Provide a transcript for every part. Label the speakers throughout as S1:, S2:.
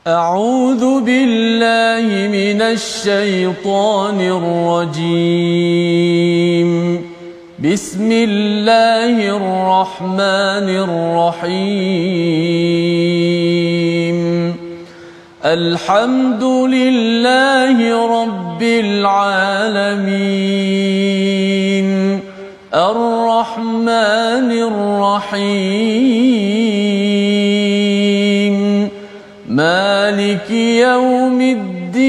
S1: أعوذ بالله من الشيطان الرجيم. بسم الله الرحمن الرحيم. الحمد لله رب العالمين. الرحمن الرحيم. مالك يوم الدين.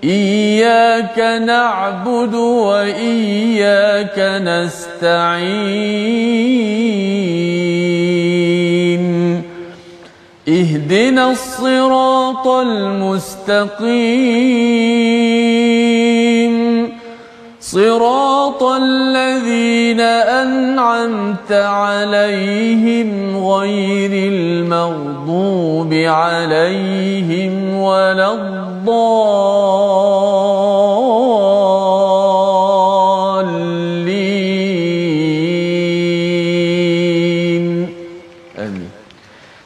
S1: إياك نعبد وإياك نستعين. اهدنا الصراط المستقيم. صراط الذين أنعمت عليهم غير المغضوب عليهم ولا الضالين. آمين.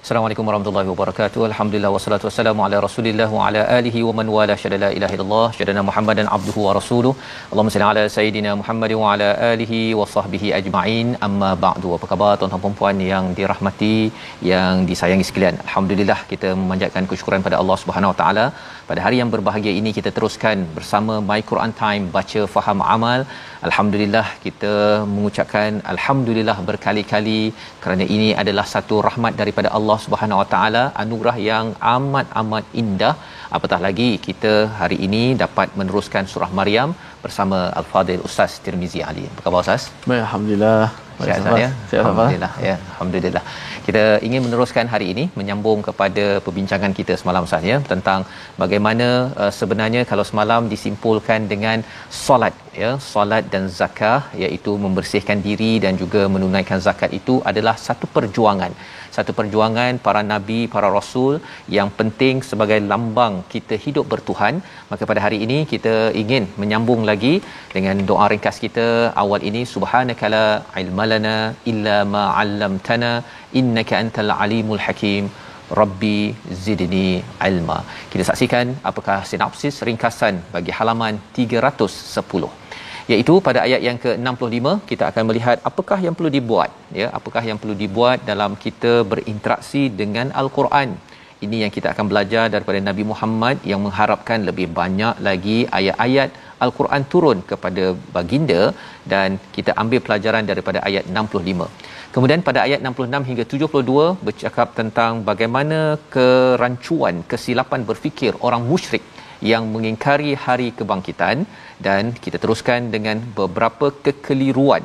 S2: Assalamualaikum warahmatullahi wabarakatuh. Alhamdulillah wassalatu wassalamu ala Rasulillah wa ala alihi wa man wala syada la ilaha illallah syadana Muhammadan abduhu wa rasuluh. Allahumma salli ala sayidina Muhammad wa ala alihi wa sahbihi ajma'in. Amma ba'du. Apa khabar tuan-tuan dan puan yang dirahmati, yang disayangi sekalian? Alhamdulillah kita memanjatkan kesyukuran pada Allah Subhanahu wa taala. Pada hari yang berbahagia ini kita teruskan bersama My Quran Time, baca faham amal. Alhamdulillah kita mengucapkan alhamdulillah berkali-kali kerana ini adalah satu rahmat daripada Allah Subhanahu Wa Taala, anugerah yang amat indah. Apatah lagi kita hari ini dapat meneruskan surah Maryam bersama Al-Fadil Ustaz Tirmizi Ali. Apa khabar Ustaz?
S1: Baik, alhamdulillah.
S2: Sihat ya? Alhamdulillah ya. Alhamdulillah. Kita ingin meneruskan hari ini menyambung kepada perbincangan kita semalam Ustaz ya, tentang bagaimana sebenarnya kalau semalam disimpulkan dengan solat ya, solat dan zakah, iaitu membersihkan diri dan juga menunaikan zakat itu adalah satu perjuangan para nabi, para rasul yang penting sebagai lambang kita hidup bertuhan. Maka pada hari ini kita ingin menyambung lagi dengan doa ringkas kita awal ini, subhanakala ilmalana illa ma 'allamtana innaka antal alimul hakim rabbi zidni ilma. Kita saksikan apakah sinopsis ringkasan bagi halaman 310, iaitu pada ayat yang ke-65 kita akan melihat apakah yang perlu dibuat ya, apakah yang perlu dibuat dalam kita berinteraksi dengan al-Quran. Ini yang kita akan belajar daripada Nabi Muhammad yang mengharapkan lebih banyak lagi ayat-ayat al-Quran turun kepada baginda, dan kita ambil pelajaran daripada ayat 65. Kemudian pada ayat 66 hingga 72 bercakap tentang bagaimana kerancuan, kesilapan berfikir orang musyrik yang mengingkari hari kebangkitan, dan kita teruskan dengan beberapa kekeliruan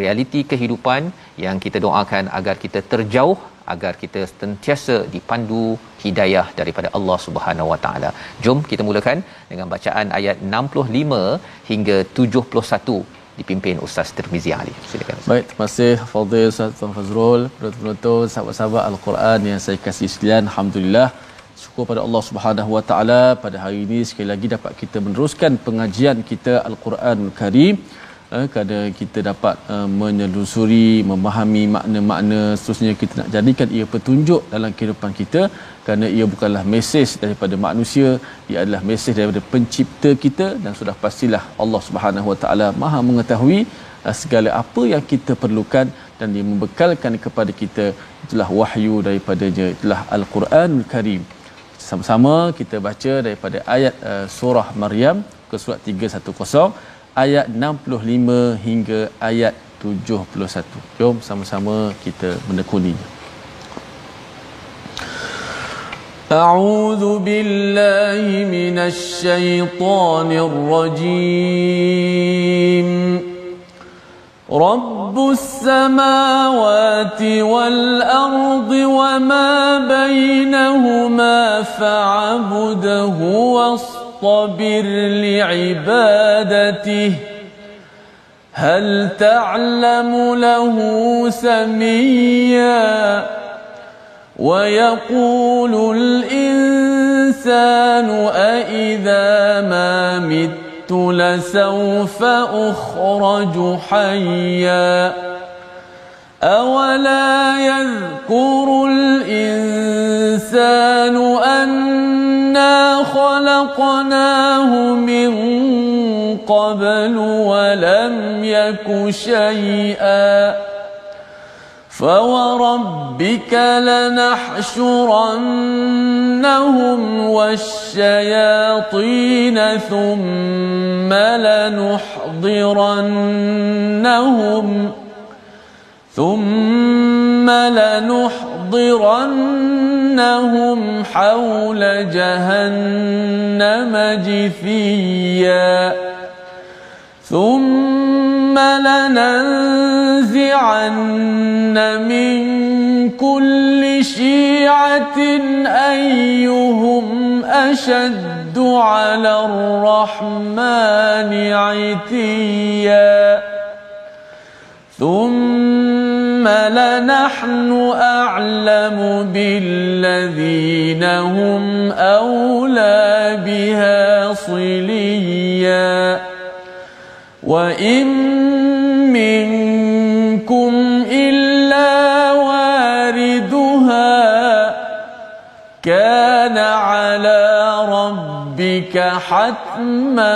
S2: realiti kehidupan yang kita doakan agar kita terjauh, agar kita sentiasa dipandu hidayah daripada Allah Subhanahu Wa Taala. Jom kita mulakan dengan bacaan ayat 65 hingga 71 dipimpin Ustaz Tirmizi Ali. Silakan Ustaz.
S1: Baik, terima kasih Fadil Ustaz Tuan Fazrul, penonton sahabat-sahabat Al-Quran yang saya kasih sekalian. Alhamdulillah, syukur pada Allah Subhanahu Wa Taala pada hari ini sekali lagi dapat kita meneruskan pengajian kita Al-Quran Karim, kerana kita dapat menelusuri, memahami makna-makna, seterusnya kita nak jadikan ia petunjuk dalam kehidupan kita, kerana ia bukanlah mesej daripada manusia, ia adalah mesej daripada pencipta kita, dan sudah pastilah Allah Subhanahu Wa Taala Maha mengetahui segala apa yang kita perlukan, dan dia membekalkan kepada kita itulah wahyu daripadanya, itulah Al-Quranul Karim. Sama-sama kita baca daripada ayat surah Maryam ke surat 310 ayat 65 hingga ayat 71. Jom sama-sama kita menekuninya. A'udzu billahi minasy syaithanir rajim. Rabbus samawati wal ardi wama bainahuma fa'budhu wastabir li'ibadatihi hal ta'lamu lahu samiyya wa yaqulul insanu a idza ma لسوف أخرج حيا أولا يذكر الإنسان أنا خلقناه من قبل ولم يك شيئا فوربك لنحشرنهم والشياطين ثم لنحضرنهم حول جهنم جثيا ثم لننزعن من كل شيعة أيهم أشد على الرحمن عتيا ثم لنحن أعلم بالذين هم أولى بها صليا وإن منكم إلا واردها كان على ربك حتما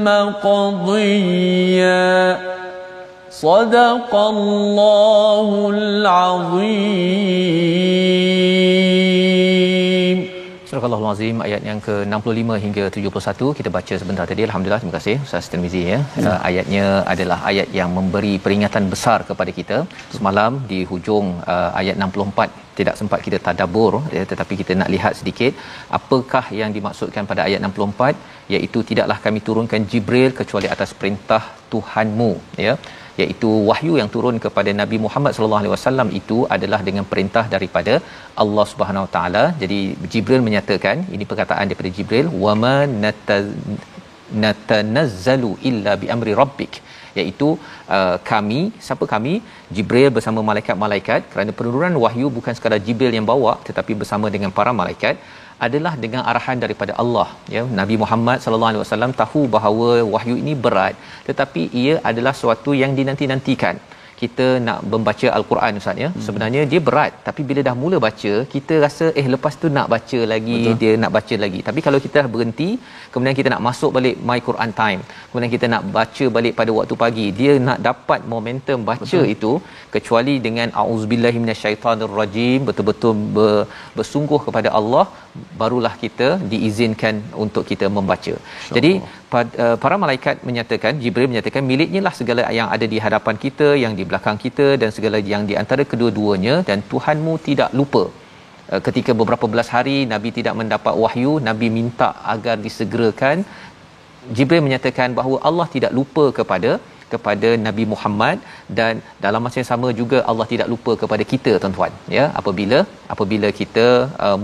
S1: مقضيا صدق الله العظيم.
S2: Surah Al-Azim ayat yang ke-65 hingga 71 kita baca sebentar tadi. Alhamdulillah, terima kasih Ustaz Tirmizi ya. Ayatnya adalah ayat yang memberi peringatan besar kepada kita. Semalam di hujung ayat 64 tidak sempat kita tadabbur ya, tetapi kita nak lihat sedikit apakah yang dimaksudkan pada ayat 64, iaitu tidaklah kami turunkan Jibril kecuali atas perintah Tuhanmu ya, iaitu wahyu yang turun kepada Nabi Muhammad sallallahu alaihi wasallam itu adalah dengan perintah daripada Allah Subhanahu Wa Taala. Jadi Jibril menyatakan, ini perkataan daripada Jibril, wama natanazzalu illa bi amri rabbik, iaitu kami, siapa kami? Jibril bersama malaikat-malaikat, kerana penurunan wahyu bukan sekadar Jibril yang bawa tetapi bersama dengan para malaikat, adalah dengan arahan daripada Allah ya. Nabi Muhammad sallallahu alaihi wasallam tahu bahawa wahyu ini berat, tetapi ia adalah sesuatu yang dinanti-nantikan. Kita nak membaca al-Quran Ustaz ya, sebenarnya dia berat, tapi bila dah mula baca kita rasa lepas tu nak baca lagi. Betul. Dia nak baca lagi, tapi kalau kita dah berhenti kemudian kita nak masuk balik My Quran Time, kemudian kita nak baca balik pada waktu pagi, dia nak dapat momentum baca. Betul. Itu kecuali dengan auzubillahi minasyaitanirrajim, betul-betul bersungguh kepada Allah, barulah kita diizinkan untuk kita membaca. Jadi para malaikat menyatakan, Jibril menyatakan, miliknya lah segala yang ada di hadapan kita, yang di belakang kita dan segala yang di antara kedua-duanya, dan Tuhanmu tidak lupa. Ketika beberapa belas hari Nabi tidak mendapat wahyu, Nabi minta agar disegerakan. Jibril menyatakan bahawa Allah tidak lupa kepada Nabi Muhammad, dan dalam masa yang sama juga Allah tidak lupa kepada kita tuan-tuan ya. Apabila kita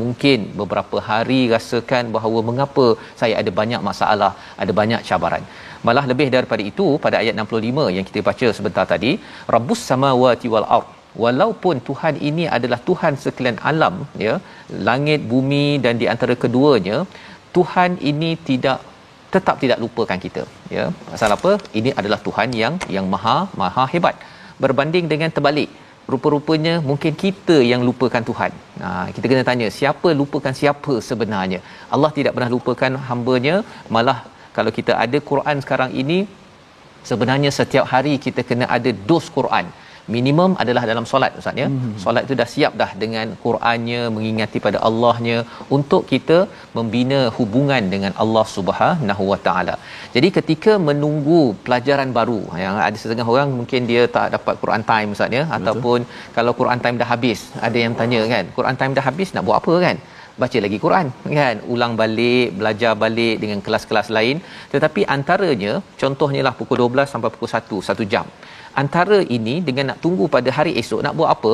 S2: mungkin beberapa hari rasakan bahawa mengapa saya ada banyak masalah, ada banyak cabaran. Malah lebih daripada itu, pada ayat 65 yang kita baca sebentar tadi, Rabbus samawati wal ard, walaupun Tuhan ini adalah Tuhan sekalian alam ya, langit bumi dan di antara keduanya, Tuhan ini tetap tidak lupakan kita ya. Pasal apa? Ini adalah Tuhan yang maha hebat. Berbanding dengan terbalik, rupa-rupanya mungkin kita yang lupakan Tuhan. Kita kena tanya, siapa lupakan siapa sebenarnya? Allah tidak pernah lupakan hamba-Nya. Malah kalau kita ada Quran sekarang ini, sebenarnya setiap hari kita kena ada dos Quran. Minimum adalah dalam solat Ustaz ya. Solat itu dah siap dah dengan Qurannya, mengingati pada Allahnya, untuk kita membina hubungan dengan Allah Subhanahu Wa Taala. Jadi ketika menunggu pelajaran baru, yang ada setengah orang mungkin dia tak dapat Quran time Ustaz ya. Betul. Ataupun kalau Quran time dah habis, ada yang tanya kan, Quran time dah habis nak buat apa kan? Baca lagi Quran kan, ulang balik, belajar balik dengan kelas-kelas lain. Tetapi antaranya, contohnya lah pukul 12 sampai pukul 1 jam. Antara ini dengan nak tunggu pada hari esok nak buat apa?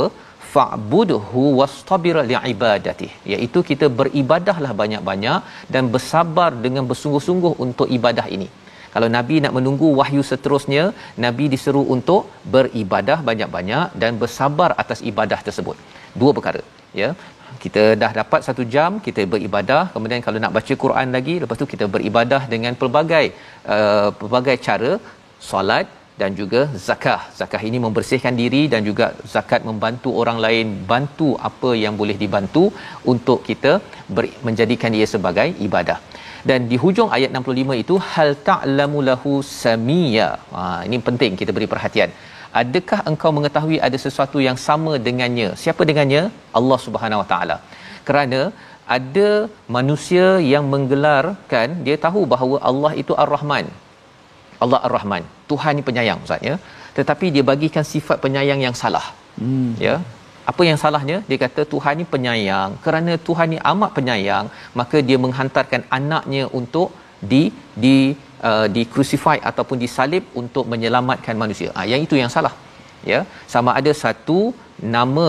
S2: Fa'budhu wastabir li'ibadati, iaitu kita beribadahlah banyak-banyak dan bersabar dengan bersungguh-sungguh untuk ibadah ini. Kalau Nabi nak menunggu wahyu seterusnya, Nabi diseru untuk beribadah banyak-banyak dan bersabar atas ibadah tersebut. Dua perkara ya. Kita dah dapat 1 jam, kita beribadah, kemudian kalau nak baca Quran lagi, lepas tu kita beribadah dengan pelbagai cara, solat, dan juga zakah. Zakah ini membersihkan diri dan juga zakat membantu orang lain, bantu apa yang boleh dibantu untuk kita menjadikan ia sebagai ibadah. Dan di hujung ayat 65 itu hal ta'lamu lahu samia. Ini penting kita beri perhatian. Adakah engkau mengetahui ada sesuatu yang sama dengannya? Siapa dengannya? Allah Subhanahu Wa Taala. Kerana ada manusia yang menggelarkan, dia tahu bahawa Allah itu Ar-Rahman. Allah Ar-Rahman, Tuhan ni penyayang Ustaz ya. Tetapi dia bagikan sifat penyayang yang salah. Ya. Apa yang salahnya? Dia kata Tuhan ni penyayang. Kerana Tuhan ni amat penyayang, maka dia menghantarkan anaknya untuk di crucify ataupun disalib untuk menyelamatkan manusia. Yang itu yang salah. Ya, sama ada satu nama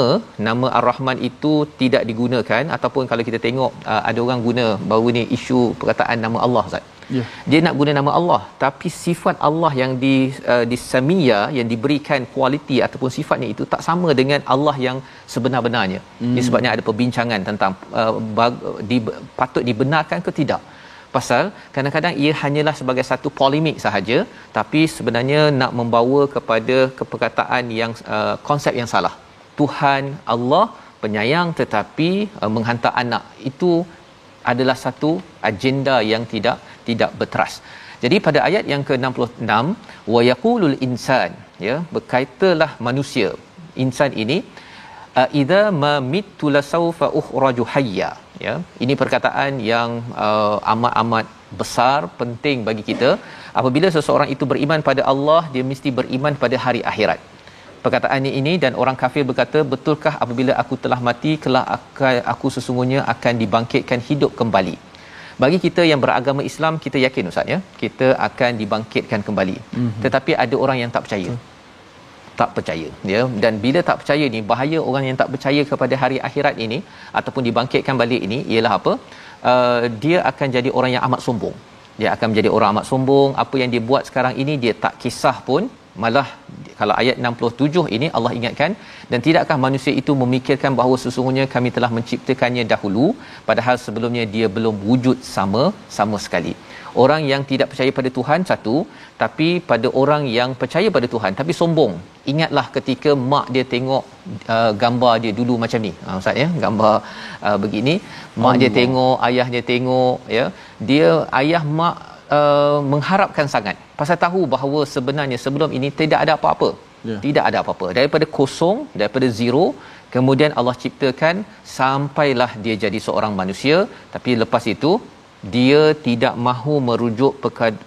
S2: Ar-Rahman itu tidak digunakan, ataupun kalau kita tengok ada orang guna baru ni isu perkataan nama Allah Ustaz. Yeah. Dia nak guna nama Allah, tapi sifat Allah yang di Samia yang diberikan kualiti ataupun sifatnya itu tak sama dengan Allah yang sebenar-benarnya. Ini sebabnya ada perbincangan tentang patut dibenarkan ke tidak. Pasal kadang-kadang ia hanyalah sebagai satu polemik sahaja, tapi sebenarnya nak membawa kepada perkataan yang konsep yang salah. Tuhan Allah penyayang tetapi menghantar anak, itu adalah satu agenda yang tidak berteras. Jadi pada ayat yang ke-66 wa yaqulul insan, ya, berkaitalah manusia, insan ini, idza ma mittu lasawfa ukhraju hayya. Ya, ini perkataan yang amat besar, penting bagi kita. Apabila seseorang itu beriman pada Allah, dia mesti beriman pada hari akhirat. Perkataan ini, dan orang kafir berkata, betulkah apabila aku telah mati, kelak aku sesungguhnya akan dibangkitkan hidup kembali. Bagi kita yang beragama Islam, kita yakin Ustaz ya, kita akan dibangkitkan kembali. Tetapi ada orang yang tak percaya. Tak percaya, ya. Dan bila tak percaya ni, bahaya orang yang tak percaya kepada hari akhirat ini ataupun dibangkitkan balik ini ialah apa? Dia akan jadi orang yang amat sombong. Dia akan menjadi orang amat sombong. Apa yang dia buat sekarang ini dia tak kisah pun. Malah kalau ayat 67 ini Allah ingatkan, dan tidakkah manusia itu memikirkan bahawa sesungguhnya kami telah menciptakannya dahulu, padahal sebelumnya dia belum wujud sama sekali. Orang yang tidak percaya pada Tuhan satu, tapi pada orang yang percaya pada Tuhan tapi sombong. Ingatlah ketika mak dia tengok gambar dia dulu macam ni. Ustaz ya, gambar begini, mak Allah. Dia tengok, ayah dia tengok, ya. Dia ayah mak mengharapkan sangat pasal tahu bahawa sebenarnya sebelum ini tidak ada apa-apa. Tidak ada apa-apa. Daripada kosong, daripada zero, kemudian Allah ciptakan sampailah dia jadi seorang manusia, tapi lepas itu dia tidak mahu merujuk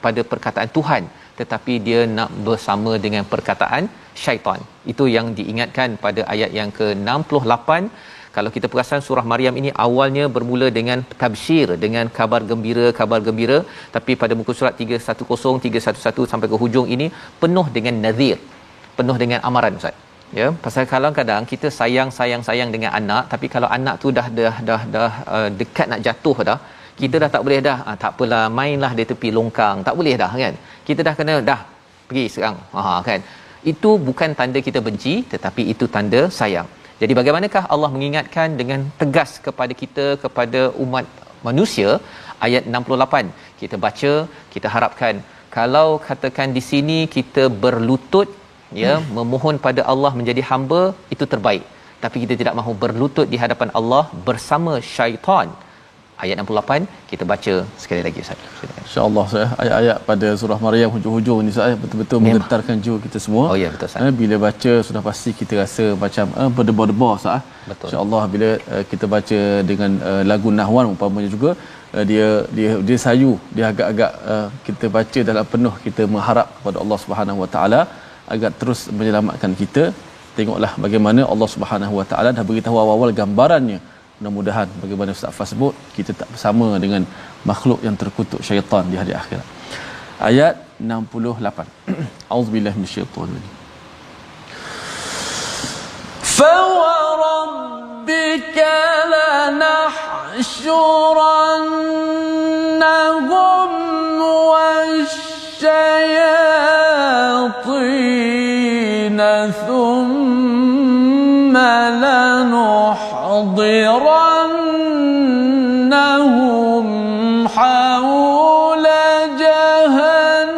S2: pada perkataan Tuhan, tetapi dia nak bersama dengan perkataan syaitan. Itu yang diingatkan pada ayat yang ke-68. Kalau kita perasan surah Maryam ini awalnya bermula dengan tabsyir, dengan kabar gembira, tapi pada muka surat 310, 311 sampai ke hujung ini penuh dengan nazir, penuh dengan amaran Ustaz. Ya, pasal kadang-kadang kita sayang dengan anak, tapi kalau anak tu dah dekat nak jatuh dah, kita dah tak boleh dah. Tak apalah, mainlah di tepi longkang. Tak boleh dah kan. Kita dah kena dah pergi sekarang. Kan. Itu bukan tanda kita benci, tetapi itu tanda sayang. Jadi bagaimanakah Allah mengingatkan dengan tegas kepada kita, kepada umat manusia? Ayat 68 kita baca, kita harapkan kalau katakan di sini kita berlutut, ya, memohon pada Allah menjadi hamba, itu terbaik. Tapi kita tidak mahu berlutut di hadapan Allah bersama syaitan. Ayat 68 kita baca sekali lagi Ustaz.
S1: Insya-Allah saya ayat-ayat pada surah Maryam hujung-hujung ni Ustaz betul-betul menggetarkan jiwa kita semua.
S2: Oh ya, betul Ustaz.
S1: Bila baca sudah pasti kita rasa macam berdebar-debar Ustaz. Insya-Allah bila kita baca dengan lagu nahwan umpamanya juga, dia sayu, dia agak-agak kita baca dalam penuh kita mengharap kepada Allah Subhanahu Wa Taala agar terus menyelamatkan kita. Tengoklah bagaimana Allah Subhanahu Wa Taala dah beritahu awal-awal gambarannya. Mudah-mudahan bagaimana Ustaz Fas sebut, kita tak bersama dengan makhluk yang terkutuk syaitan di hari akhirat. Ayat 68. Auzubillahi minasyaitanir rajim. Fa wa rabbika lanahshurannahum wasyayatin thumma لنحضرنهم حول جهنم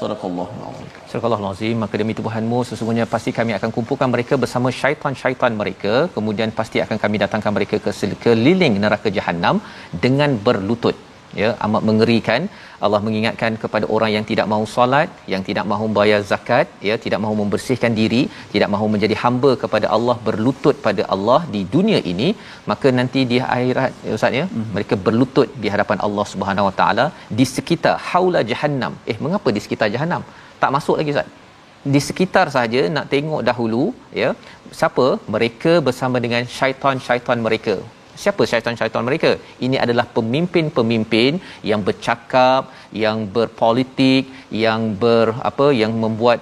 S1: Sadaqallahul azim.
S2: Surahul Azim. Maka demi Tuhanmu sesungguhnya pasti kami akan kumpulkan mereka bersama syaitan-syaitan mereka, kemudian pasti akan kami datangkan mereka ke sekeliling neraka jahanam dengan berlutut. Ya, amat mengerikan. Allah mengingatkan kepada orang yang tidak mahu solat, yang tidak mahu bayar zakat, ya, tidak mahu membersihkan diri, tidak mahu menjadi hamba kepada Allah, berlutut pada Allah di dunia ini, maka nanti di akhirat, ya Ustaz, ya, mereka berlutut di hadapan Allah Subhanahu Wa Taala di sekitar haula jahannam. Mengapa di sekitar jahannam? Tak masuk lagi Ustaz. Di sekitar saja nak tengok dahulu, ya, siapa mereka bersama dengan syaitan-syaitan mereka. Siapa syaitan-syaitan mereka? Ini adalah pemimpin-pemimpin yang bercakap, yang berpolitik, yang membuat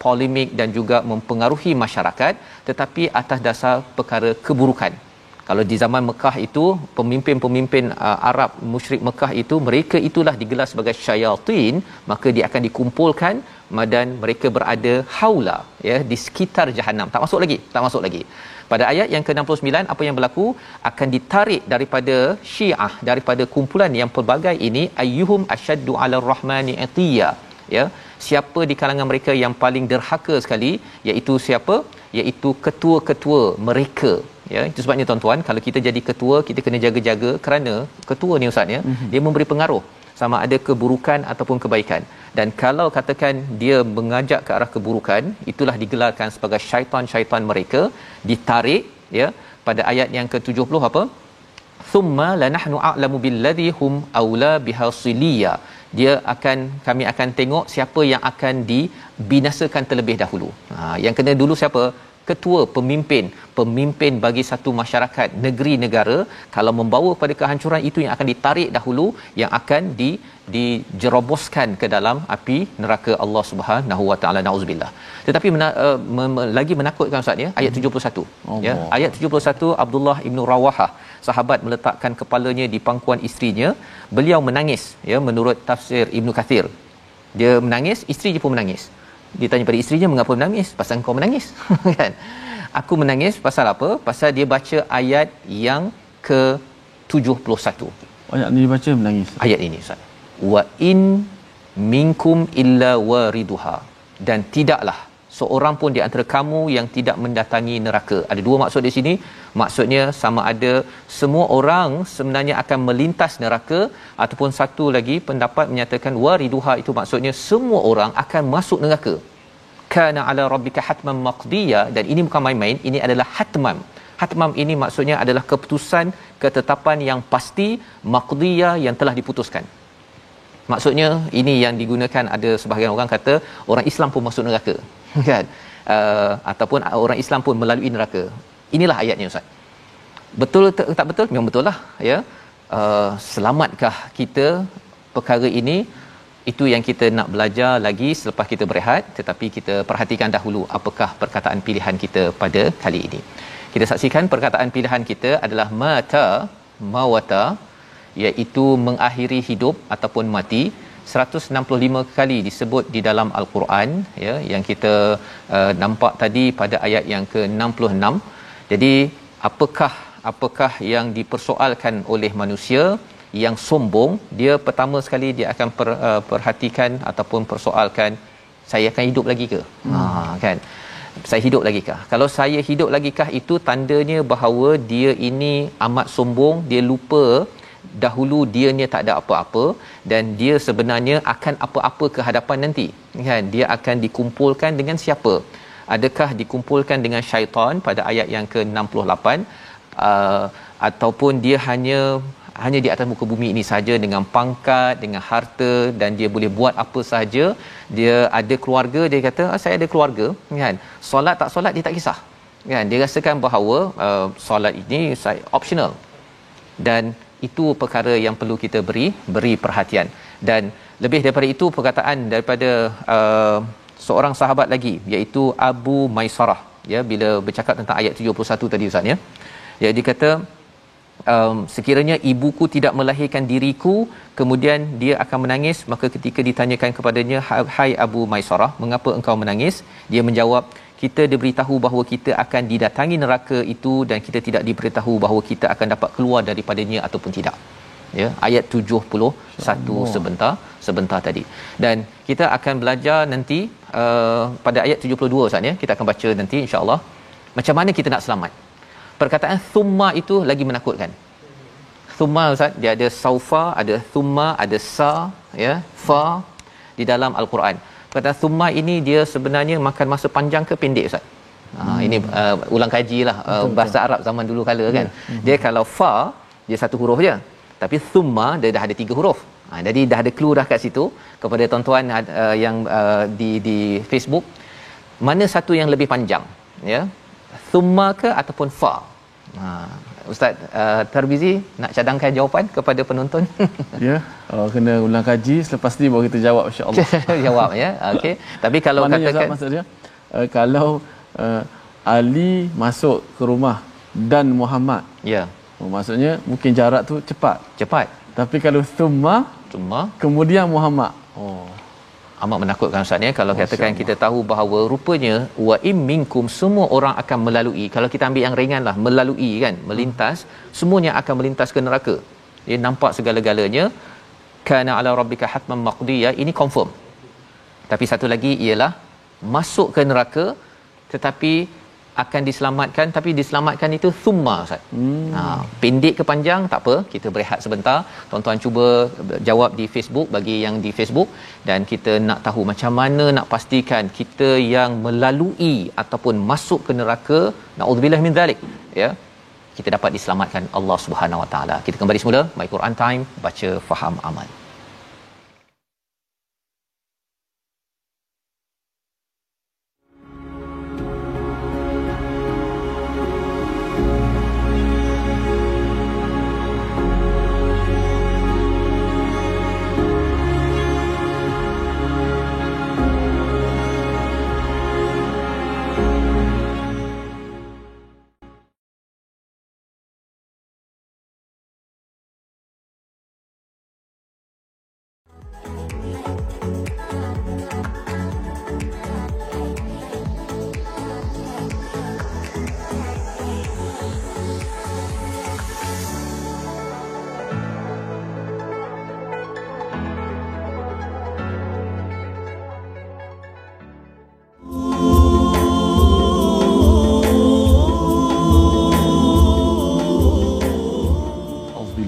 S2: polemik dan juga mempengaruhi masyarakat, tetapi atas dasar perkara keburukan. Kalau di zaman Mekah itu, pemimpin-pemimpin Arab musyrik Mekah itu, mereka itulah digelar sebagai syayatin, maka dia akan dikumpulkan dan mereka berada haula, ya, di sekitar jahanam. Tak masuk lagi. Pada ayat yang ke-69 apa yang berlaku? Akan ditarik daripada Syiah, daripada kumpulan yang pelbagai ini, ayyuhum asyaddu 'ala ar-rahmani atiya, ya, siapa di kalangan mereka yang paling derhaka sekali, iaitu siapa? Iaitu ketua-ketua mereka. Ya, itu sebabnya tuan-tuan, kalau kita jadi ketua, kita kena jaga-jaga, kerana ketua ni Ustaz, ya, dia memberi pengaruh sama ada keburukan ataupun kebaikan. Dan kalau katakan dia mengajak ke arah keburukan, itulah digelarkan sebagai syaitan-syaitan mereka, ditarik, ya. Pada ayat yang ke-70 apa? Thumma lanahnu a'lamu billadhi hum aula bihasiliya. Kami akan tengok siapa yang akan dibinasakan terlebih dahulu. Yang kena dulu siapa? Ketua, pemimpin bagi satu masyarakat, negeri, negara. Kalau membawa kepada kehancuran, itu yang akan ditarik dahulu, yang akan dijeroboskan ke dalam api neraka Allah Subhanahu Wa Taala, nauzubillah. Tetapi lagi menakutkan Ustaz, ya, ayat 71. Ya, ayat 71, Abdullah ibn Rawahah, sahabat, meletakkan kepalanya di pangkuan isterinya. Beliau menangis, ya, menurut tafsir Ibn Kathir. Dia menangis, isteri dia pun menangis. Dia tanya pada isterinya, mengapa menangis? Pasal engkau menangis. Kan? Aku menangis pasal apa? Pasal dia baca ayat yang ke-71.
S1: Ayat ni dibaca menangis.
S2: Ayat ini Ustaz. Wa in minkum illa wariduha. Dan tidaklah seorang pun di antara kamu yang tidak mendatangi neraka. Ada dua maksud di sini. Maksudnya sama ada semua orang sebenarnya akan melintas neraka, ataupun satu lagi pendapat menyatakan wariduha itu maksudnya semua orang akan masuk neraka. Kana ala rabbika hatman maqdiya. Dan ini bukan main-main, ini adalah hatman. Hatman ini maksudnya adalah keputusan, ketetapan yang pasti, maqdiya yang telah diputuskan. Maksudnya ini yang digunakan, ada sebahagian orang kata orang Islam pun masuk neraka. Kan? Ataupun orang Islam pun melalui neraka. Inilah ayatnya Ustaz. Betul tak betul? Memang betul lah, ya. Selamatkah kita perkara ini? Itu yang kita nak belajar lagi selepas kita berehat, tetapi kita perhatikan dahulu apakah perkataan pilihan kita pada kali ini. Kita saksikan perkataan pilihan kita adalah mata mawata, iaitu mengakhiri hidup ataupun mati. 165 kali disebut di dalam al-Quran, ya, yang kita nampak tadi pada ayat yang ke-66. Jadi apakah yang dipersoalkan oleh manusia yang sombong? Dia pertama sekali dia akan perhatikan ataupun persoalkan, saya akan hidup lagi ke? Kan? Saya hidup lagi kah? Kalau saya hidup lagi kah, itu tandanya bahawa dia ini amat sombong, dia lupa dahulu dia ni tak ada apa-apa, dan dia sebenarnya akan apa-apa ke hadapan nanti, kan? Dia akan dikumpulkan dengan siapa? Adakah dikumpulkan dengan syaitan pada ayat yang ke-68, ataupun dia hanya di atas muka bumi ini saja dengan pangkat, dengan harta, dan dia boleh buat apa sahaja. Dia ada keluarga, dia kata saya ada keluarga, kan? Solat tak solat dia tak kisah, kan? Dia rasakan bahawa solat ini saya optional, dan itu perkara yang perlu kita beri perhatian. Dan lebih daripada itu, perkataan daripada seorang sahabat lagi, iaitu Abu Maisarah, ya, bila bercakap tentang ayat 71 tadi Ustaz, ya. Dia kata sekiranya ibuku tidak melahirkan diriku, kemudian dia akan menangis, maka ketika ditanyakan kepadanya, hai Abu Maisarah, mengapa engkau menangis? Dia menjawab, kita diberitahu bahawa kita akan didatangi neraka itu, dan kita tidak diberitahu bahawa kita akan dapat keluar daripadanya ataupun tidak. ya, ayat 71 sebentar tadi. Dan kita akan belajar nanti pada ayat 72 Ustaz ya. Kita akan baca nanti insya-Allah macam mana kita nak selamat. Perkataan thumma itu lagi menakutkan. Thumma Ustaz, dia ada saufa, ada thumma, ada sa, ya, fa di dalam al-Quran. Perkataan thumma ini dia sebenarnya makan masa panjang ke pendek Ustaz? Ini ulang kajilah bahasa Arab zaman dulu kala kan. Dia kalau fa dia satu huruf je. Tapi thumma dia dah ada 3 huruf. Jadi dah ada clue dah kat situ kepada tuan-tuan yang di Facebook, mana satu yang lebih panjang, ya? Thumma ke ataupun fa? Ustaz Tarmizi nak cadangkan jawapan kepada penonton.
S1: Ya, kena ulang kaji, selepas ni baru kita jawab insya-Allah.
S2: Jawab ya. Okey. Tapi kalau
S1: maknanya,
S2: katakan
S1: maksudnya kalau Ali masuk ke rumah dan Muhammad.
S2: Ya.
S1: Maksudnya mungkin jarak tu cepat. Tapi kalau thumma kemudian Muhammad.
S2: Amat menakutkan Ustaz ya. Kalau katakan kita tahu bahawa rupanya wa im minkum, semua orang akan melalui. Kalau kita ambil yang ringanlah, melalui kan, melintas, semuanya akan melintas ke neraka. Dia nampak segala-galanya. Kana ala rabbika hatman maqdiya, ini confirm. Tapi satu lagi ialah masuk ke neraka tetapi akan diselamatkan, tapi diselamatkan itu thumma Ustaz. Pendek ke panjang tak apa, kita berehat sebentar. Tuan-tuan cuba jawab di Facebook bagi yang di Facebook, dan kita nak tahu macam mana nak pastikan kita yang melalui ataupun masuk ke neraka, naudzubillah min zalik, ya, kita dapat diselamatkan Allah Subhanahu Wa Taala. Kita kembali semula My Quran Time, baca faham amal.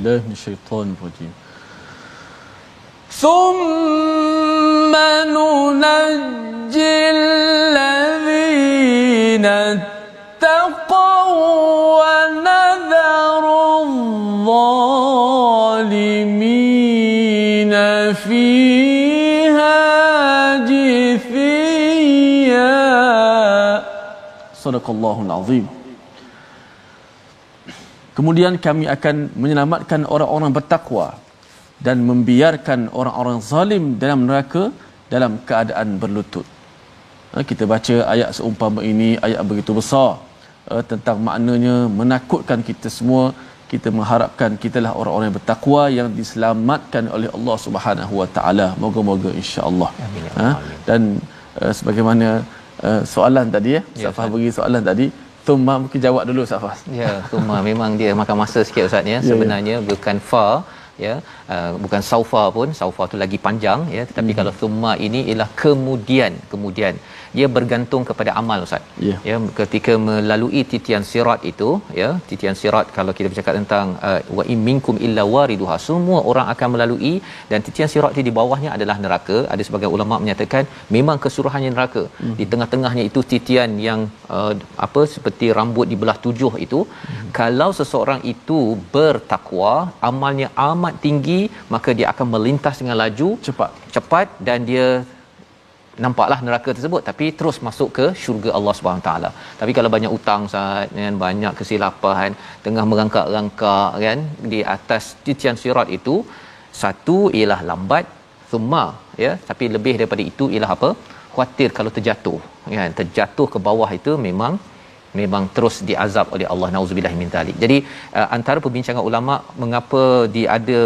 S1: Minasyaitonirrajim. Thumma nunajjil ladzina taqaw wa nadharu adh-dhalimina fiha jithiya. Sadaqallahul azim. Kemudian kami akan menyelamatkan orang-orang bertakwa dan membiarkan orang-orang zalim dalam neraka dalam keadaan berlutut. Kita baca ayat seumpama ini, ayat begitu besar, tentang maknanya menakutkan kita semua. Kita mengharapkan kitalah orang-orang yang bertakwa yang diselamatkan oleh Allah Subhanahu Wa Taala. Moga-moga insya-Allah. Dan sebagaimana soalan tadi Safas bagi soalan tadi, Thumma mungkin jawab dulu Safas.
S2: Ya, thumma memang dia makan masa sikit Ustaz ya. Sebenarnya bukan fa ya, bukan saufa pun, saufa tu lagi panjang ya, tetapi kalau thumma ini ialah kemudian dia bergantung kepada amal Ustaz. Ya, ketika melalui titian sirat itu ya, titian sirat kalau kita bercakap tentang wa in minkum illa wariduha, semua orang akan melalui, dan titian sirat itu di bawahnya adalah neraka. Ada sebagian ulama menyatakan memang kesuruhannya neraka. Di tengah-tengahnya itu titian yang seperti rambut dibelah 7 itu. Kalau seseorang itu bertakwa, amalnya amat tinggi, maka dia akan melintas dengan laju cepat dan dia nampaklah neraka tersebut tapi terus masuk ke syurga Allah Subhanahu taala. Tapi kalau banyak hutang Ustaz kan, banyak kesilapan, tengah merangkak-rangkak kan di atas titian sirat itu, satu ialah lambat, thumma ya, tapi lebih daripada itu ialah apa? Khuatir kalau terjatuh kan, terjatuh ke bawah itu memang terus diazab oleh Allah, nauzubillah min zalik. Jadi antara perbincangan ulama mengapa ada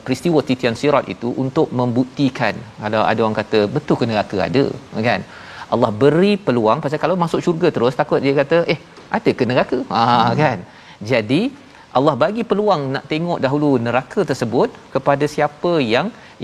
S2: peristiwa titian sirat itu untuk membuktikan, ada orang kata betul ke neraka ada kan, Allah beri peluang, pasal kalau masuk syurga terus takut dia kata ada ke neraka kan. Jadi Allah bagi peluang nak tengok dahulu neraka tersebut kepada siapa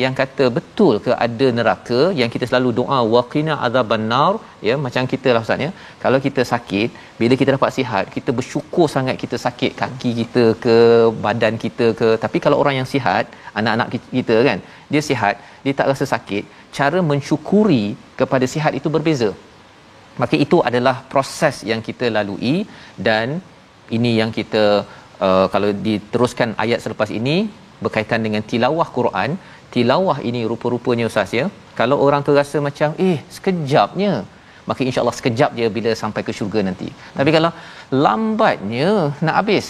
S2: yang kata betul ke ada neraka, yang kita selalu doa waqina azabannar, ya, macam kita lah ustaz ya. Kalau kita sakit, bila kita dapat sihat, kita bersyukur sangat kita sakit kaki kita ke, badan kita ke. Tapi kalau orang yang sihat, anak-anak kita kan, dia sihat, dia tak rasa sakit, cara mensyukuri kepada sihat itu berbeza. Maka itu adalah proses yang kita lalui, dan ini yang kita kalau diteruskan ayat selepas ini berkaitan dengan tilawah Quran. Tilawah ini rupa-rupanya ustaz ya, kalau orang tu rasa macam sekejapnya, maka insya-Allah sekejap je bila sampai ke syurga nanti. Tapi kalau lambatnya nak habis,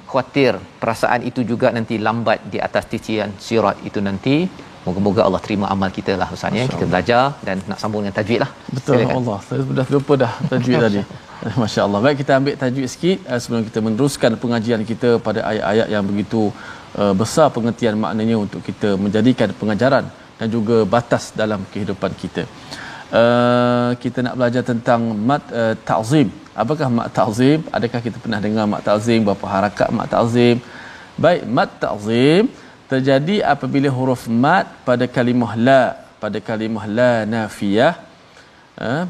S2: khawatir perasaan itu juga nanti lambat di atas titian sirat itu nanti. Moga-moga Allah terima amal kita lah ustaz ya. Kita belajar dan nak sambung dengan tajwid lah.
S1: Betul. Silakan. Allah, saya sudah terlupa dah tajwid tadi. Masya-Allah. Baik, kita ambil tajwid sikit sebelum kita meneruskan pengajian kita pada ayat-ayat yang begitu besar pengertian maknanya untuk kita menjadikan pengajaran dan juga batas dalam kehidupan kita. Kita nak belajar tentang mad ta'zim. Apakah mad ta'zim? Adakah kita pernah dengar mad ta'zim, berapa harakat mad ta'zim? Baik, mad ta'zim terjadi apabila huruf mad pada kalimah la nafiyah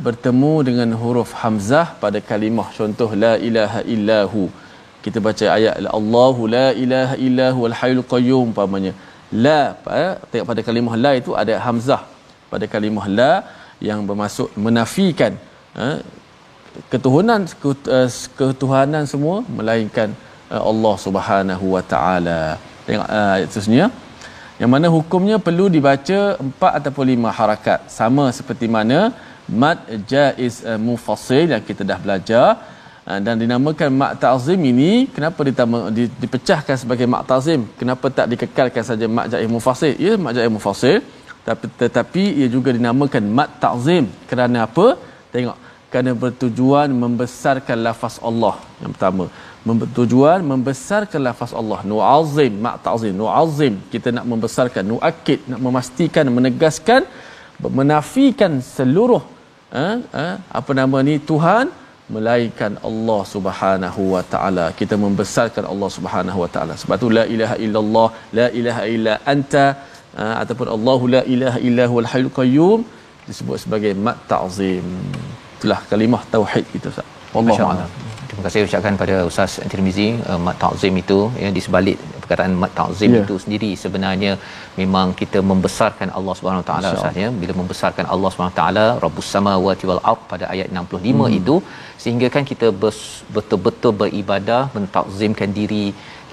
S1: bertemu dengan huruf hamzah pada kalimah, contoh la ilaha illahu. Kita baca ayat Allahu la ilaha illahu al hayyul qayyum umpamanya. La, tengok pada kalimah la itu ada hamzah pada kalimah la yang bermaksud menafikan ketuhanan semua melainkan Allah Subhanahu wa taala. Tengok ayat seterusnya, yang mana hukumnya perlu dibaca 4 ataupun 5 harakat, sama seperti mana mad jaiz mufassil yang kita dah belajar. Dan dinamakan mad ta'zim ini, kenapa dipecahkan sebagai mad ta'zim, kenapa tak dikekalkan saja mad jaiz mufassil? Ya, mad jaiz mufassil, tetapi ia juga dinamakan mad ta'zim kerana apa? Tengok, kerana bertujuan membesarkan lafaz Allah. Yang pertama, bertujuan membesarkan lafaz Allah. Nu'azim, mad ta'zim, nu'azim, kita nak membesarkan, nu'akid, nak memastikan, menegaskan, menafikan seluruh Tuhan melainkan Allah Subhanahu wa taala. Kita membesarkan Allah Subhanahu wa taala. Sebab tu la ilaha illallah, la ilaha illa anta, ataupun Allahu la ilaha illa huwal hayyul qayyum disebut sebagai mad ta'zim. Itulah kalimah tauhid kita Ustaz. Wallahu a'lam.
S2: Terima kasih ucapkan pada Ustaz Tirmizi. Mad ta'zim itu, ya, di sebalik perkataan mad ta'zim itu sendiri sebenarnya memang kita membesarkan Allah Subhanahu Wa Taala Ustaz ya. Bila membesarkan Allah Subhanahu Wa Taala, Rabbus samawati wal ard pada ayat 65 itu, sehingga kan kita betul-betul beribadah, mentakzimkan diri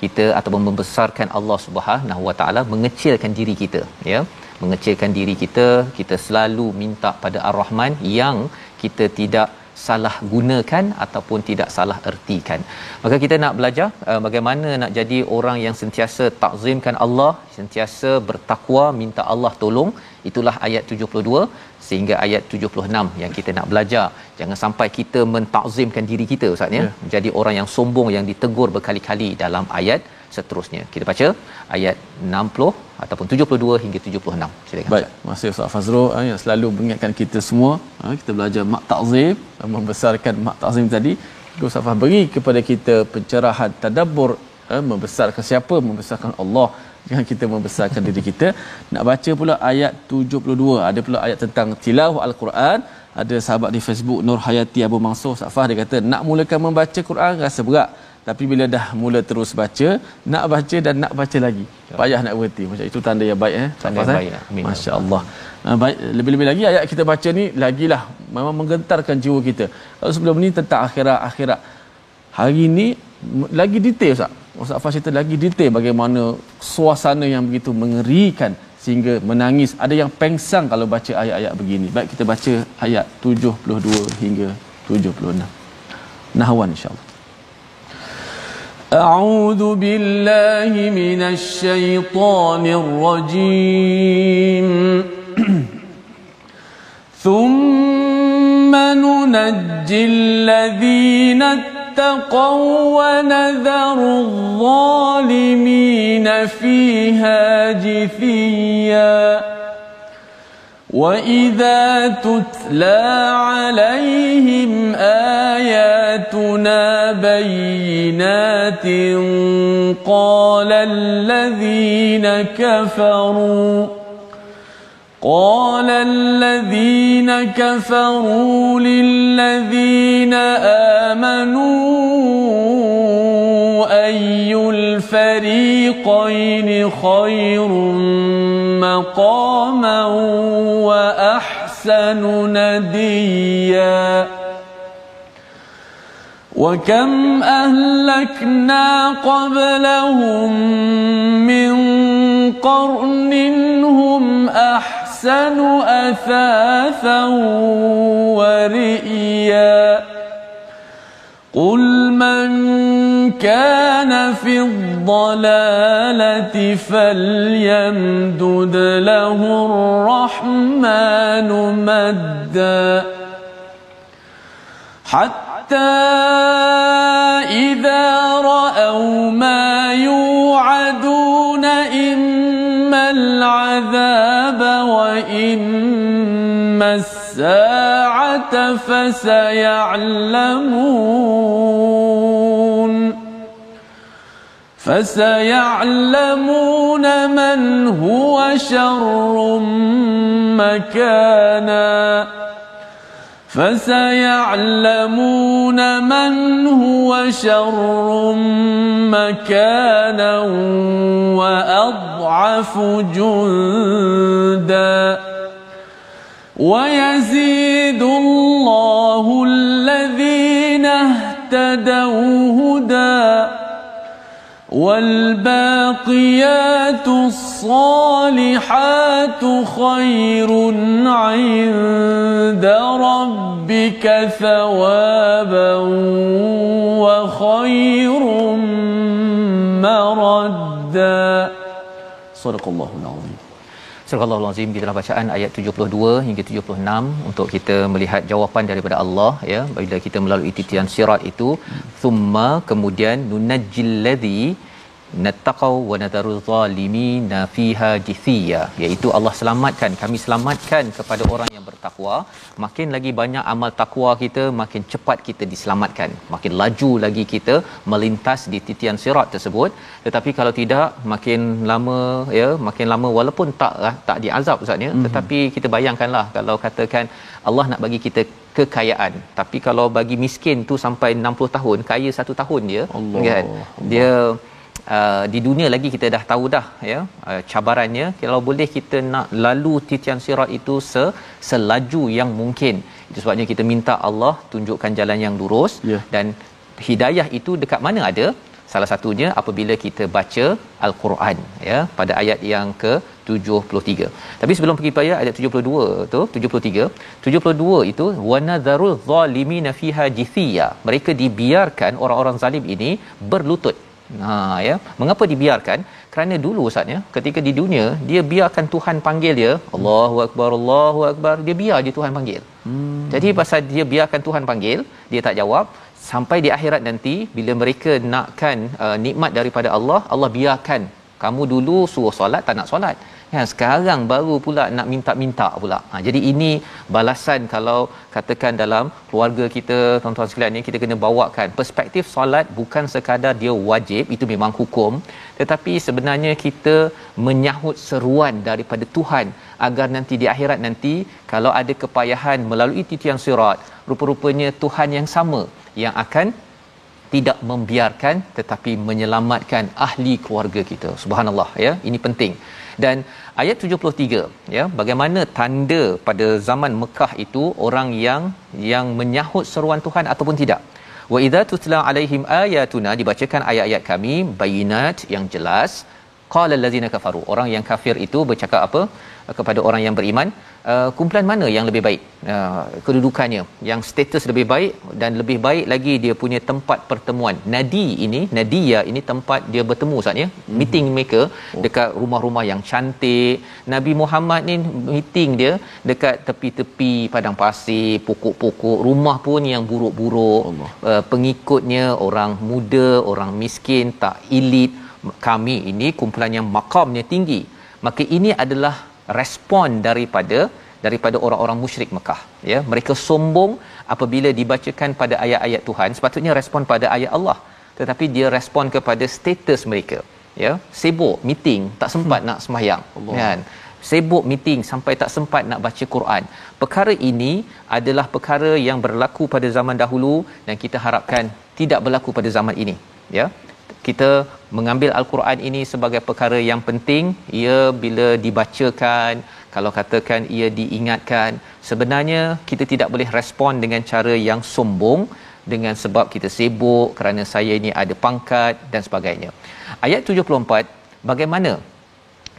S2: kita ataupun membesarkan Allah Subhanahu Wa Taala, mengecilkan diri kita, ya. Mengecilkan diri kita, kita selalu minta pada Ar-Rahman yang kita tidak salah gunakan ataupun tidak salah ertikan. Maka kita nak belajar bagaimana nak jadi orang yang sentiasa takzimkan Allah, sentiasa bertakwa, minta Allah tolong. Itulah ayat 72 sehingga ayat 76 yang kita nak belajar. Jangan sampai kita mentakzimkan diri kita Ustaz ya, menjadi orang yang sombong yang ditegur berkali-kali dalam ayat seterusnya. Kita baca ayat 60 ataupun 72 hingga 76. Silakan.
S1: Baik, terima kasih Ustaz Fazrul yang selalu mengingatkan kita semua. Kita belajar mak ta'zim, membesarkan mak ta'zim tadi. Ustaz Fazrul beri kepada kita pencerahan tadabbur, membesarkan siapa? Membesarkan Allah. Jangan kita membesarkan diri kita. Nak baca pula ayat 72. Ada pula ayat tentang tilawah Al-Quran. Ada sahabat di Facebook Nur Hayati Abu Mansur Ustaz Fah, dia kata nak mulakan membaca Quran rasa berat. Tapi bila dah mula terus baca, nak baca dan nak baca lagi, payah nak berhenti. Macam itu tanda yang baik
S2: tanda yang baik. Amin.
S1: Masya-Allah. Baik, lebih-lebih lagi ayat kita baca ni lagilah memang menggentarkan jiwa kita. Kalau sebelum ni tentang akhirat, hari ni lagi detail Ustaz Fah cerita lagi detail bagaimana suasana yang begitu mengerikan sehingga menangis. Ada yang pengsang kalau baca ayat-ayat begini. Baik, kita baca ayat 72 hingga 76. Nahwan insya-Allah. أعوذ بالله من الشيطان الرجيم ثم ننجي الذين اتقوا ونذر الظالمين فيها جثيا وَإِذَا تُتْلَى عَلَيْهِمْ آيَاتُنَا بَيِّنَاتٍ قَالَ الَّذِينَ كَفَرُوا لِلَّذِينَ آمَنُوا أَيُّ الْفَرِيقَيْنِ خَيْرٌ مَقَامًا وَأَحْسَنُ نَدِيًّا وَكَمْ أَهْلَكْنَا قَبْلَهُم مِّن قَرْنٍ هُمْ أَحْسَنُ أَثَاثًا وَرِئْيًا قُلْ مَنْ كَانَ فِي الضَّلَالَةِ فَلْيَمْدُدْ لَهُ الرَّحْمَنُ مَدًّا حَتَّى إِذَا رَأَوْا مَا يُوعَدُونَ إِمَّا الْعَذَابَ وَإِمَّا السَّاعَةَ فسيعلمون من هو شر مكانا وأضعف جندا ويزيد الله الذين اهتدوا هدى والباقيات الصالحات خير عند ربك ثوابا وخير مردا. صدق الله العظيم.
S2: Surah Al-Azim, kita bacaan ayat 72 hingga 76 untuk kita melihat jawapan daripada Allah, ya, bila kita melalui titian sirat itu. Thumma, kemudian nunajjil ladzi nattaqau wa nadharu zalimina fiha jithiya, iaitu Allah selamatkan, kami selamatkan kepada orang yang bertakwa. Makin lagi banyak amal takwa kita, makin cepat kita diselamatkan, makin laju lagi kita melintas di titian sirat tersebut. Tetapi kalau tidak, makin lama walaupun tak diazab Ustaz, tetapi kita bayangkanlah kalau katakan Allah nak bagi kita kekayaan, tapi kalau bagi miskin tu sampai 60 tahun, kaya 1 tahun je, kan? Dia di dunia lagi kita dah tahu dah, ya, cabarannya. Kalau boleh kita nak lalu titian sirat itu selaju yang mungkin. Itu sebabnya kita minta Allah tunjukkan jalan yang lurus, dan hidayah itu dekat mana ada? Salah satunya apabila kita baca Al-Quran, ya, pada ayat yang ke-73. Tapi sebelum pergi pada ayat 72 tu, 72 itu wanadharul zalimina fiha jithiya, mereka dibiarkan orang-orang zalim ini berlutut. Ya, mengapa dibiarkan? Kerana dulu Ustaz, ya, ketika di dunia dia biarkan Tuhan panggil dia, Allahu akbar, dia biar je Tuhan panggil. Jadi pasal dia biarkan Tuhan panggil, dia tak jawab, sampai di akhirat nanti bila mereka nakkan nikmat daripada Allah, Allah biarkan. Kamu dulu suruh solat tak nak solat, ya, sekarang baru pula nak minta pula. Jadi ini balasan. Kalau katakan dalam keluarga kita, tuan-tuan sekalian ni, kita kena bawakan perspektif solat bukan sekadar dia wajib, itu memang hukum, tetapi sebenarnya kita menyahut seruan daripada Tuhan agar nanti di akhirat nanti kalau ada kepayahan melalui titian sirat, rupa-rupanya Tuhan yang sama yang akan tidak membiarkan tetapi menyelamatkan ahli keluarga kita. Subhanallah, ya, ini penting. Dan ayat 73, ya, bagaimana tanda pada zaman Mekah itu orang yang menyahut seruan Tuhan ataupun tidak. Wa idza tutla alaihim ayatuna, dibacakan ayat-ayat kami bayinat yang jelas, qala allazina kafaru, orang yang kafir itu bercakap apa kepada orang yang beriman? Kumpulan mana yang lebih baik kedudukannya, yang status lebih baik, dan lebih baik lagi dia punya tempat pertemuan. Nadia ini tempat dia bertemu Ustaz, ya, meeting maker dekat rumah-rumah yang cantik. Nabi Muhammad ni meeting dia dekat tepi-tepi padang pasir, pokok-pokok, rumah pun yang buruk-buruk. Pengikutnya orang muda, orang miskin, tak elit. Kami ini kumpulan yang makamnya tinggi. Maka ini adalah respon daripada daripada orang-orang musyrik Mekah, ya. Mereka sombong apabila dibacakan pada ayat-ayat Tuhan, sepatutnya respon pada ayat Allah, tetapi dia respon kepada status mereka, ya. Sibuk meeting, tak sempat nak sembahyang, kan. Sibuk meeting sampai tak sempat nak baca Quran. Perkara ini adalah perkara yang berlaku pada zaman dahulu dan kita harapkan tidak berlaku pada zaman ini, ya. Kita mengambil al-Quran ini sebagai perkara yang penting. Ia bila dibacakan, kalau katakan ia diingatkan, sebenarnya kita tidak boleh respon dengan cara yang sombong dengan sebab kita sibuk kerana saya ini ada pangkat dan sebagainya. Ayat 74, bagaimana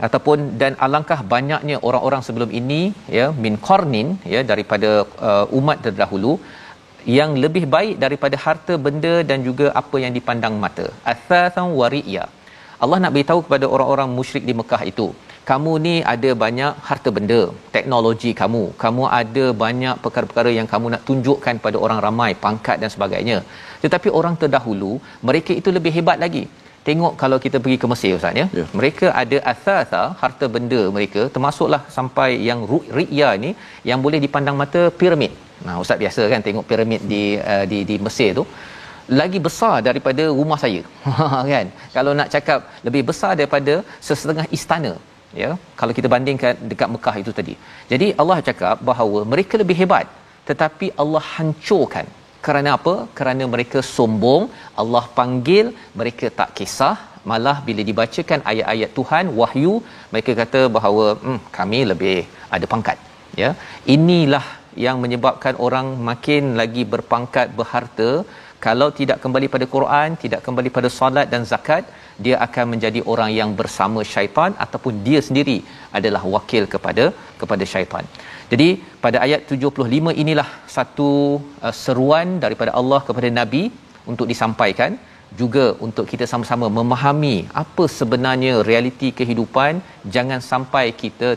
S2: ataupun dan alangkah banyaknya orang-orang sebelum ini, ya, min qarnin, ya, daripada umat terdahulu yang lebih baik daripada harta benda dan juga apa yang dipandang mata. Athathan wariya. Allah nak beritahu kepada orang-orang musyrik di Mekah itu, kamu ni ada banyak harta benda, teknologi kamu ada banyak perkara-perkara yang kamu nak tunjukkan pada orang ramai, pangkat dan sebagainya. Tetapi orang terdahulu, mereka itu lebih hebat lagi. Tengok kalau kita pergi ke Mesir, Ustaz, ya. Mereka ada athatha, harta benda mereka, termasuklah sampai yang riya ni yang boleh dipandang mata, piramid. Nah, Ustaz biasa kan tengok piramid di Mesir tu, lagi besar daripada rumah saya. Kan? Kalau nak cakap lebih besar daripada sesetengah istana, ya. Kalau kita bandingkan dekat Mekah itu tadi. Jadi Allah cakap bahawa mereka lebih hebat, tetapi Allah hancurkan. Kerana apa? Kerana mereka sombong. Allah panggil, mereka tak kisah. Malah bila dibacakan ayat-ayat Tuhan, wahyu, mereka kata bahawa kami lebih ada pangkat, ya. Inilah yang menyebabkan orang makin lagi berpangkat, berharta. Kalau tidak kembali pada Quran, tidak kembali pada solat dan zakat, dia akan menjadi orang yang bersama syaitan ataupun dia sendiri adalah wakil kepada syaitan. Jadi pada ayat 75 inilah satu seruan daripada Allah kepada Nabi untuk disampaikan, juga untuk kita sama-sama memahami apa sebenarnya realiti kehidupan, jangan sampai kita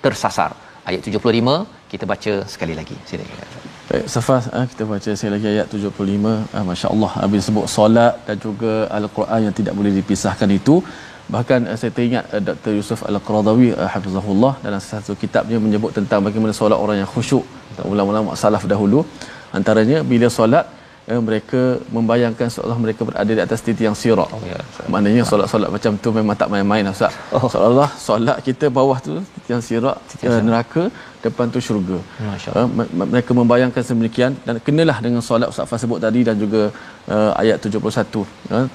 S2: tersasar. Ayat 75 kita baca sekali lagi. Silakan.
S1: Baik, Safas, kita baca sekali lagi ayat 75. Masya-Allah, habis sebut solat dan juga al-Quran yang tidak boleh dipisahkan itu. Bahkan saya teringat Dr. Yusuf Al-Qaradawi hafizahullah dalam satu kitabnya menyebut tentang bagaimana solat orang yang khusyuk. Ulama-ulama salaf dahulu, antaranya bila solat, mereka membayangkan seolah mereka berada di atas titiang sirat. Maknanya solat-solat macam tu memang tak main-main, Ustaz. Seolah solat kita bawah tu titiang sirat, neraka, depan tu syurga. Mereka membayangkan sedemikian, dan kenalah dengan solat Ustaz Fah sebut tadi dan juga ayat 71.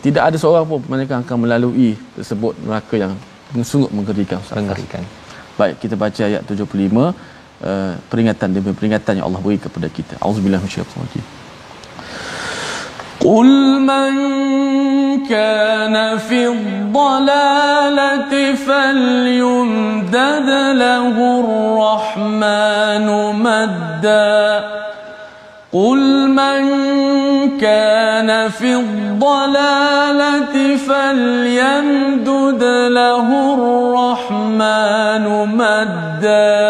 S1: Tidak ada seorang pun mereka akan melalui tersebut neraka yang sungguh mengerikan, Ustaz.
S2: Mengerikan.
S1: Baik, kita baca ayat 75, peringatan demi peringatan yang Allah beri kepada kita. Auzubillahi minasyaitanir rajim. قل من كان في الضلالة فليمدد له الرحمن مدا قل من كان في الضلالة فليمدد له الرحمن مدا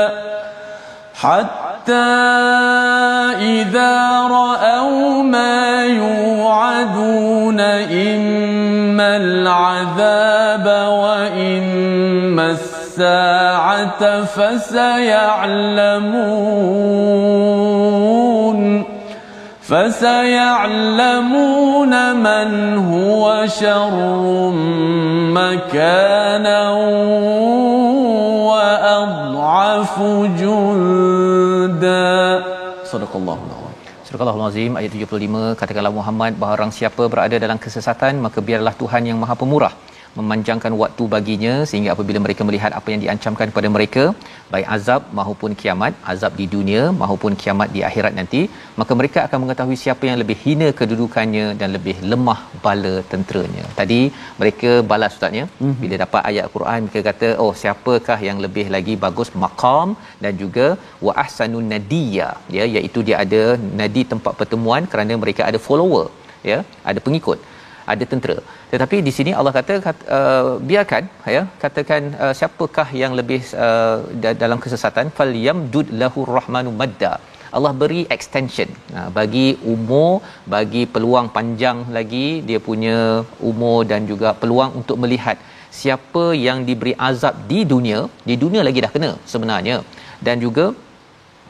S1: حتى إذا رأوا ما يوعدون إما العذاب وإما الساعة فسيعلمون من هو شر مكانا وأضعف جندا. صدق الله العظيم.
S2: Surah Al-Azim ayat 75, katakanlah Muhammad, barang siapa berada dalam kesesatan, maka biarlah Tuhan yang Maha Pemurah memanjangkan waktu baginya, sehingga apabila mereka melihat apa yang diancamkan kepada mereka, baik azab maupun kiamat, azab di dunia maupun kiamat di akhirat nanti, maka mereka akan mengetahui siapa yang lebih hina kedudukannya dan lebih lemah bala tenteranya. Tadi mereka balas, Ustaznya, bila dapat ayat Quran, mereka kata, oh, siapakah yang lebih lagi bagus maqam dan juga wa ahsanun nadiya, ya, iaitu dia ada nadi, tempat pertemuan, kerana mereka ada follower, ya, ada pengikut, ada tentera. Tetapi di sini Allah kata, biarkan, ya, katakan siapakah yang lebih dalam kesesatan, falyamdud lahu rahmanu madda. Allah beri extension, bagi umur, bagi peluang panjang lagi, dia punya umur dan juga peluang untuk melihat siapa yang diberi azab di dunia lagi dah kena sebenarnya, dan juga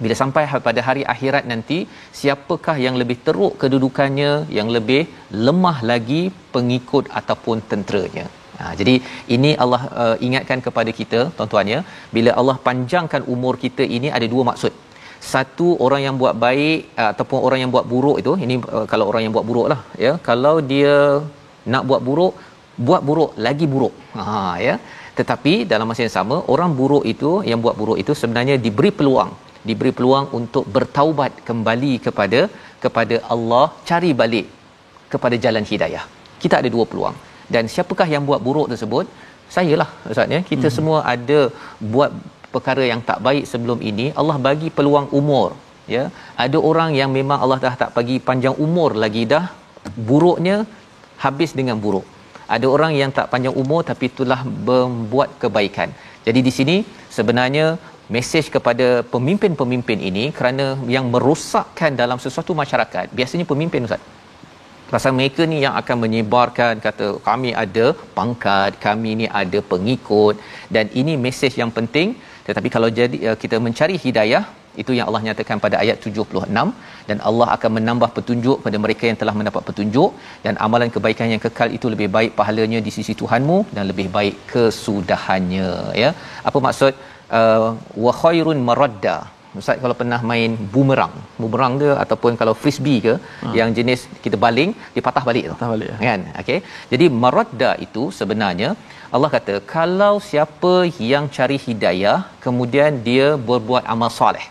S2: bila sampai pada hari akhirat nanti, siapakah yang lebih teruk kedudukannya, yang lebih lemah lagi pengikut ataupun tenteranya. Jadi ini Allah ingatkan kepada kita tuan-tuan ya, bila Allah panjangkan umur kita ini ada dua maksud. Satu, orang yang buat baik ataupun orang yang buat buruk itu, ini kalau orang yang buat buruk lah ya, kalau dia nak buat buruk lagi buruk. Ya. Tetapi dalam masa yang sama, orang buruk itu, yang buat buruk itu sebenarnya diberi peluang untuk bertaubat kembali kepada Allah, cari balik kepada jalan hidayah. Kita ada dua peluang. Dan siapakah yang buat buruk tersebut? Sayalah ustaz ya. Kita semua ada buat perkara yang tak baik sebelum ini. Allah bagi peluang umur ya. Ada orang yang memang Allah dah tak bagi panjang umur lagi, dah buruknya habis dengan buruk. Ada orang yang tak panjang umur tapi itulah membuat kebaikan. Jadi di sini sebenarnya mesej kepada pemimpin-pemimpin ini, kerana yang merosakkan dalam sesuatu masyarakat biasanya pemimpin ustaz. Pasal mereka ni yang akan menyebarkan, kata kami ada pangkat, kami ni ada pengikut, dan ini mesej yang penting. Tetapi kalau jadi kita mencari hidayah, itu yang Allah nyatakan pada ayat 76, dan Allah akan menambah petunjuk pada mereka yang telah mendapat petunjuk, dan amalan kebaikan yang kekal itu lebih baik pahalanya di sisi Tuhanmu dan lebih baik kesudahannya ya. Apa maksud wa khairun maradda? Ustaz kalau pernah main bumerang dia, ataupun kalau frisbee ke, yang jenis kita baling dia patah balik
S1: ya.
S2: Kan, okey. Jadi maradda itu sebenarnya Allah kata kalau siapa yang cari hidayah kemudian dia berbuat amal soleh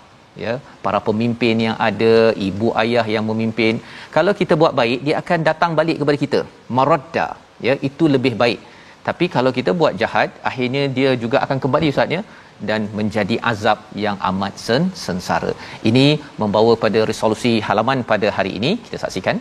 S2: ya, para pemimpin yang ada, ibu ayah yang memimpin, kalau kita buat baik dia akan datang balik kepada kita, maradda ya, itu lebih baik. Tapi kalau kita buat jahat, akhirnya dia juga akan kembali ustaz ya, dan menjadi azab yang amat sengsara. Ini membawa pada resolusi halaman pada hari ini, kita saksikan,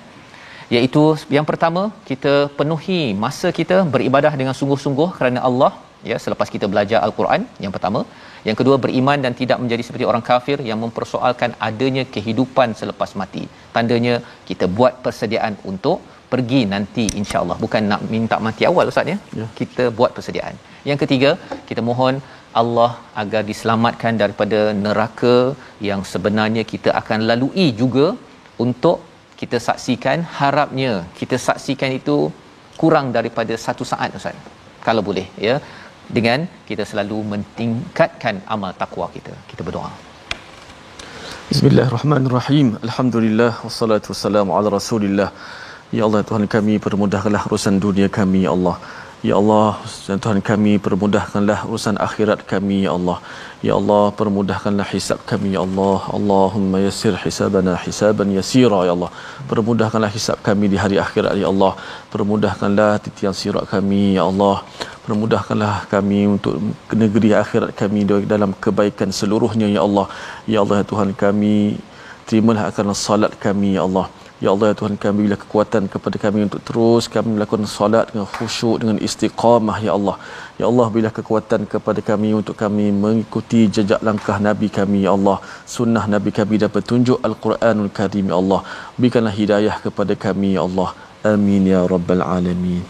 S2: iaitu yang pertama, kita penuhi masa kita beribadah dengan sungguh-sungguh kerana Allah ya, selepas kita belajar al-Quran, yang pertama. Yang kedua, beriman dan tidak menjadi seperti orang kafir yang mempersoalkan adanya kehidupan selepas mati. Tandanya kita buat persediaan untuk pergi nanti insya-Allah, bukan nak minta mati awal ustaz ya. Kita buat persediaan. Yang ketiga, kita mohon Allah agar diselamatkan daripada neraka yang sebenarnya kita akan lalui juga, untuk kita saksikan, harapnya kita saksikan itu kurang daripada 1 saat ustaz, kalau boleh ya, dengan kita selalu mentingkatkan amal takwa kita. Kita berdoa.
S1: Bismillahirrahmanirrahim. Alhamdulillah wassalatu wassalamu ala Rasulillah. Ya Allah, Tuhan kami, permudahkanlah urusan dunia kami ya Allah. Ya Allah, Tuhan kami, permudahkanlah urusan akhirat kami ya Allah. Ya Allah, permudahkanlah hisab kami ya Allah. Allahumma yassir hisabana hisaban yasira ya Allah. Permudahkanlah hisab kami di hari akhirat ya Allah. Permudahkanlah titian sirat kami ya Allah. Permudahkanlah kami untuk negeri akhirat kami dalam kebaikan seluruhnya ya Allah. Ya Allah, Tuhan kami, terimalah akan salat kami ya Allah. Ya Allah, ya Tuhan kami, bila kekuatan kepada kami untuk terus kami melakukan solat dengan khusyuk, dengan istiqamah ya Allah. Ya Allah, bila kekuatan kepada kami untuk kami mengikuti jejak langkah Nabi kami ya Allah, sunnah Nabi kami dan petunjuk Al-Quranul Karim ya Allah. Berikanlah hidayah kepada kami ya Allah. Amin ya rabbal alamin.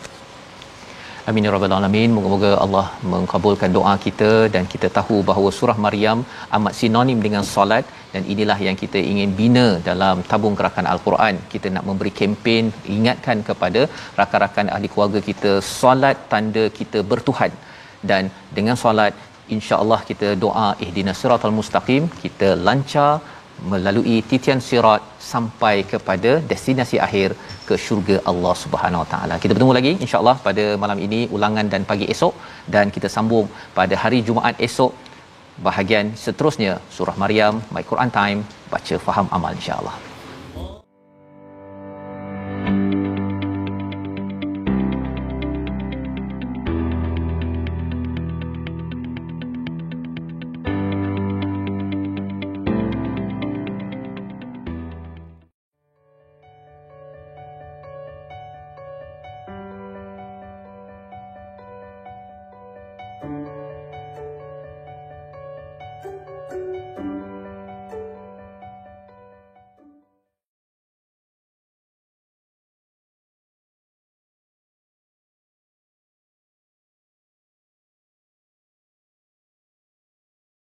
S2: Amin ya rabbal alamin. Moga-moga Allah mengabulkan doa kita, dan kita tahu bahawa surah Maryam amat sinonim dengan solat, dan inilah yang kita ingin bina dalam tabung gerakan Al-Quran. Kita nak memberi kempen, ingatkan kepada rakan-rakan ahli keluarga kita, solat tanda kita bertuhan, dan dengan solat insya-Allah kita doa ihdinas siratal mustaqim, kita lancar melalui titian sirat sampai kepada destinasi akhir ke syurga Allah Subhanahu Wa Taala. Kita bertemu lagi insya-Allah pada malam ini, ulangan dan pagi esok, dan kita sambung pada hari Jumaat esok bahagian seterusnya surah Maryam, My Quran Time, baca faham amal insya-Allah.